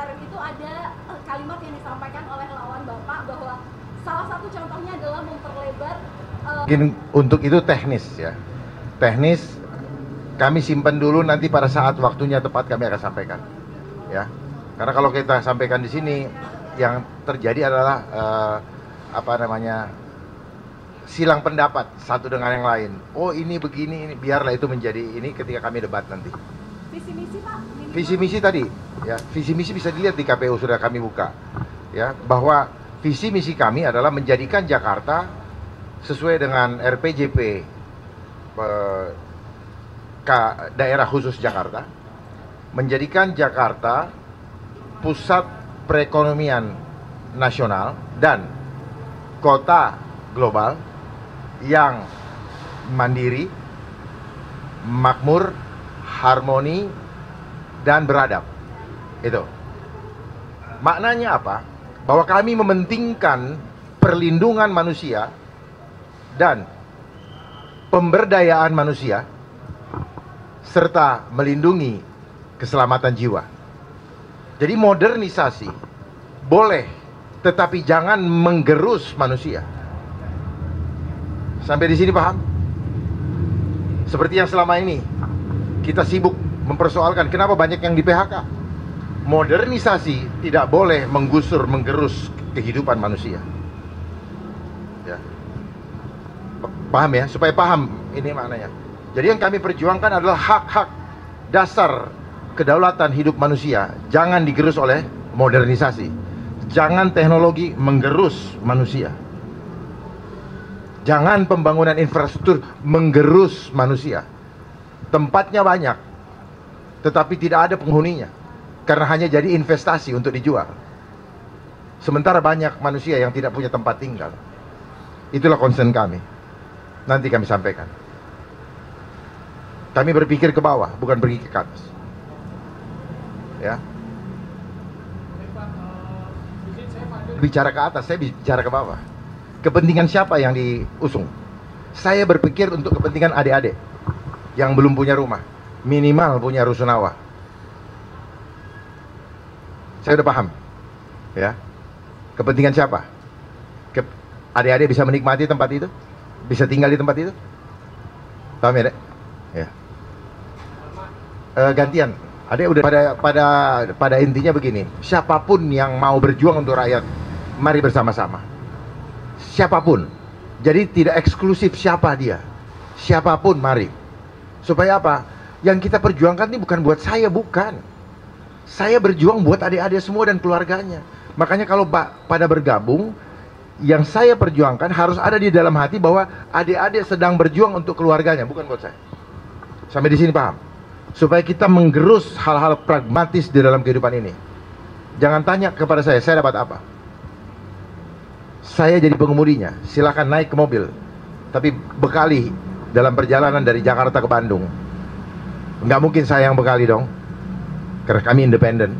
kemarin itu ada kalimat yang disampaikan oleh lawan Bapak bahwa salah satu contohnya adalah memperlebar. Mungkin untuk itu teknis ya. Teknis kami simpan dulu, nanti pada saat waktunya tepat kami akan sampaikan. Ya. Karena kalau kita sampaikan di sini yang terjadi adalah silang pendapat satu dengan yang lain. Oh ini begini, ini biarlah itu menjadi ini ketika kami debat nanti. Visi misi Pak. Visi misi tadi, ya visi misi bisa dilihat di KPU sudah kami buka, ya bahwa visi misi kami adalah menjadikan Jakarta sesuai dengan RPJP daerah khusus Jakarta, menjadikan Jakarta pusat perekonomian nasional dan kota global yang mandiri, makmur, harmoni, dan beradab. Itu maknanya apa? Bahwa kami mementingkan perlindungan manusia dan pemberdayaan manusia serta melindungi keselamatan jiwa. Jadi modernisasi boleh, tetapi jangan menggerus manusia. Sampai di sini paham? Seperti yang selama ini kita sibuk mempersoalkan kenapa banyak yang di PHK. Modernisasi tidak boleh menggusur, menggerus kehidupan manusia. Ya. Paham ya? Supaya paham ini maknanya. Jadi yang kami perjuangkan adalah hak-hak dasar kedaulatan hidup manusia. Jangan digerus oleh modernisasi. Jangan teknologi menggerus manusia. Jangan pembangunan infrastruktur menggerus manusia. Tempatnya banyak, tetapi tidak ada penghuninya, karena hanya jadi investasi untuk dijual. Sementara banyak manusia yang tidak punya tempat tinggal. Itulah concern kami. Nanti kami sampaikan. Kami berpikir ke bawah, bukan pergi ke atas. Ya. Bicara ke atas, saya bicara ke bawah. Kepentingan siapa yang diusung? Saya berpikir untuk kepentingan adik-adik yang belum punya rumah, minimal punya rusunawa. Saya udah paham, ya. Kepentingan siapa? Adik-adik bisa menikmati tempat itu, bisa tinggal di tempat itu. Paham ya, Dek? Ya. Gantian. Adik udah pada intinya begini. Siapapun yang mau berjuang untuk rakyat, mari bersama-sama. Siapapun. Jadi tidak eksklusif siapa dia. Siapapun mari. Supaya apa? Yang kita perjuangkan ini bukan buat saya, bukan. Saya berjuang buat adik-adik semua dan keluarganya. Makanya kalau pada bergabung, yang saya perjuangkan harus ada di dalam hati bahwa adik-adik sedang berjuang untuk keluarganya, bukan buat saya. Sampai di sini paham? Supaya kita menggerus hal-hal pragmatis di dalam kehidupan ini. Jangan tanya kepada saya dapat apa. Saya jadi pengemudinya, silakan naik ke mobil, tapi bekali dalam perjalanan dari Jakarta ke Bandung. Nggak mungkin saya yang bekali dong, karena kami independen.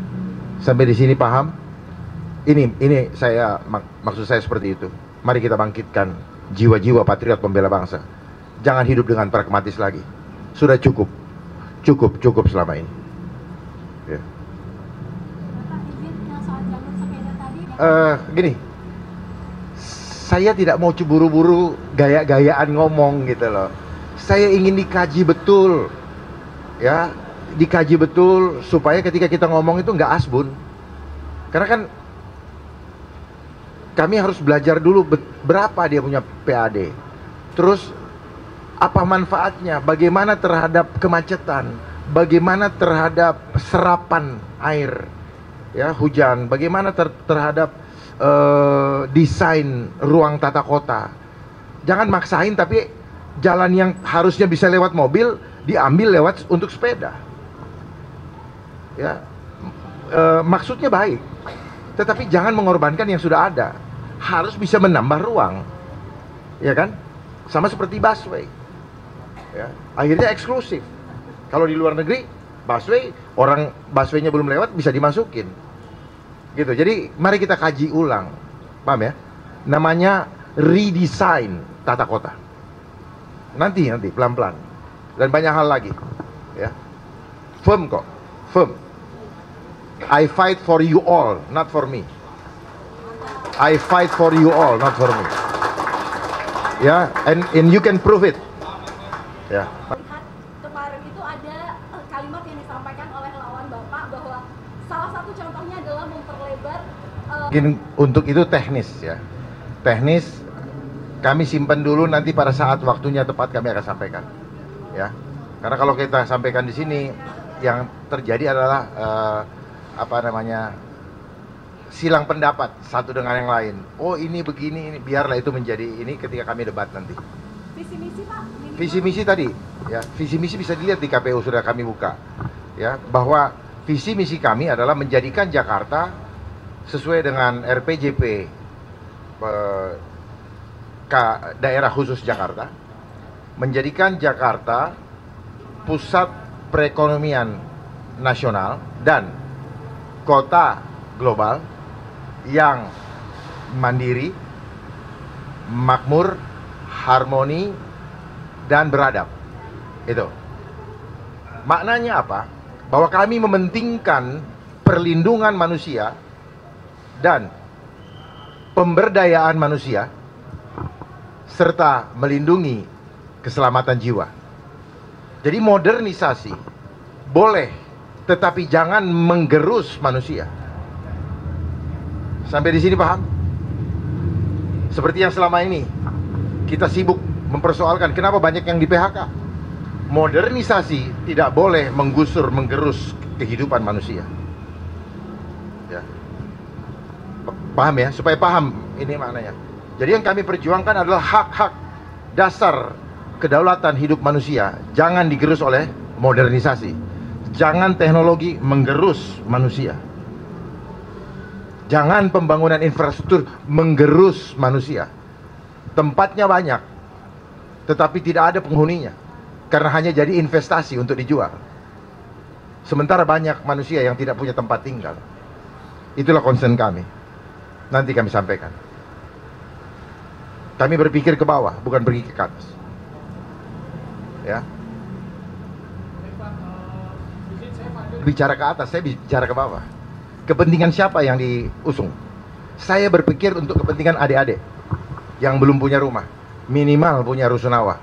Sampai di sini paham? Ini saya maksud saya seperti itu. Mari kita bangkitkan jiwa-jiwa patriot pembela bangsa. Jangan hidup dengan pragmatis lagi. Sudah cukup selama ini. Ya. Gini. Saya tidak mau buru-buru gaya-gayaan ngomong gitu loh. Saya ingin dikaji betul, ya, dikaji betul supaya ketika kita ngomong itu nggak asbun. Karena kan kami harus belajar dulu berapa dia punya PAD, terus apa manfaatnya, bagaimana terhadap kemacetan, bagaimana terhadap serapan air, ya, hujan, bagaimana terhadap desain ruang tata kota. Jangan maksain tapi jalan yang harusnya bisa lewat mobil diambil lewat untuk sepeda. Ya, maksudnya baik, tetapi jangan mengorbankan yang sudah ada. Harus bisa menambah ruang, ya kan? Sama seperti busway. Ya, akhirnya eksklusif. Kalau di luar negeri busway, orang busway-nya belum lewat bisa dimasukin. Gitu. Jadi mari kita kaji ulang. Paham ya? Namanya redesign tata kota. Nanti pelan-pelan. Dan banyak hal lagi. Ya. Firm kok. Firm. I fight for you all, not for me. I fight for you all, not for me. Ya, and you can prove it. Ya. Lihat kemarin itu ada kalimat yang disampaikan oleh lawan Bapak bahwa salah satu contohnya adalah memperlebar. Mungkin untuk itu teknis ya. Teknis kami simpan dulu, nanti pada saat waktunya tepat kami akan sampaikan. Ya. Karena kalau kita sampaikan di sini yang terjadi adalah silang pendapat satu dengan yang lain. Oh ini begini, ini biarlah itu menjadi ini ketika kami debat nanti. Visi misi Pak. Visi misi tadi, ya visi misi bisa dilihat di KPU sudah kami buka, ya bahwa visi misi kami adalah menjadikan Jakarta sesuai dengan RPJP daerah khusus Jakarta, menjadikan Jakarta pusat perekonomian nasional dan kota global yang mandiri, makmur, harmoni, dan beradab. Itu maknanya apa? Bahwa kami mementingkan perlindungan manusia dan pemberdayaan manusia serta melindungi keselamatan jiwa. Jadi modernisasi boleh, tetapi jangan menggerus manusia. Sampai di sini paham? Seperti yang selama ini kita sibuk mempersoalkan kenapa banyak yang di PHK. Modernisasi tidak boleh menggusur, menggerus kehidupan manusia. Ya. Paham ya? Supaya paham ini maknanya. Jadi yang kami perjuangkan adalah hak-hak dasar kedaulatan hidup manusia. Jangan digerus oleh modernisasi. Jangan teknologi menggerus manusia. Jangan pembangunan infrastruktur menggerus manusia. Tempatnya banyak, tetapi tidak ada penghuninya, karena hanya jadi investasi untuk dijual. Sementara banyak manusia yang tidak punya tempat tinggal. Itulah concern kami. Nanti kami sampaikan. Kami berpikir ke bawah, bukan pergi ke atas. Ya. Bicara ke atas, saya bicara ke bawah. Kepentingan siapa yang diusung? Saya berpikir untuk kepentingan adik-adik yang belum punya rumah, minimal punya rusunawa.